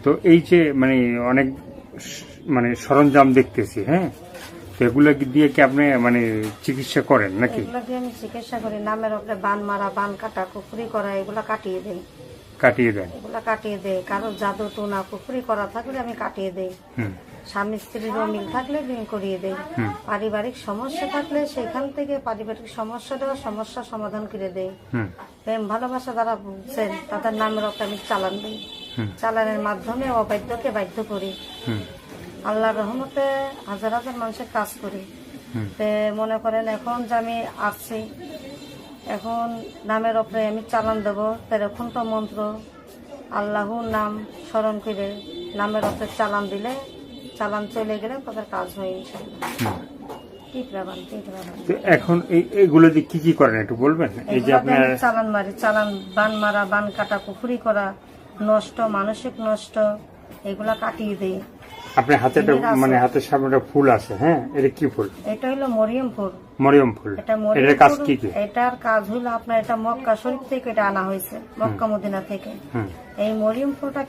তো এই যে মানে অনেক মানে সরঞ্জাম দেখতেছি, হ্যাঁ, তো এগুলো দিয়ে কি আপনি মানে চিকিৎসা করেন নাকি? এগুলা দিয়ে আমি চিকিৎসা করি। নামের উপরে বান মারা, বান কাটা, কুকুরি করা, এগুলা কাটিয়ে দেই। কাটিয়ে দেন? এগুলা কাটিয়ে দেই। কারো জাদু টোনা কুকুরি করা থাকলে আমি কাটিয়ে দেই। স্বামী স্ত্রীর মিল থাকলে বিয়ে করিয়ে দেই। পারিবারিক সমস্যা থাকলে সেখান থেকে পারিবারিক সমস্যা সমাধান করে দেই। প্রেম ভালোবাসা যারা বুঝছেন তাদের নামের উপরে আমি চালান দিই। চালানের মাধ্যমে অবাধ্যকে বাধ্য করি। আল্লাহর রহমতে হাজার হাজার মানুষের কাজ করি। মনে করেন এখন যে আমি আসছি, এখন নামের উপরে আমি চালান দেবো, তেরোক্ষণ মন্ত্র আল্লাহর নাম স্মরণ করে নামের উপরে চালান দিলে, চালান চলে গেলে তাদের কাজ হয় ইনশাআল্লাহ। এখন এইগুলো দিয়ে কি কি করেন একটু বলবেন? এই যে আপনার চালান মারি, চালান বান মারা, বান কাটা, পুকুরি করা, নষ্ট মানসিক নষ্ট, এগুলা কাটিয়ে দেই। আপনার হাতে মানে হাতের সামনে ফুল আছে, হ্যাঁ, এটা কি ফুল? এটা হলো মরিয়ম ফুল। মরিয়ম ফুল, এটার কাজ কি কি? এটার কাজ হলো আপনার, এটা মক্কা শরীফ থেকে এটা আনা হয়েছে, মক্কা মদিনা থেকে। এই মরিয়ম ফুলটা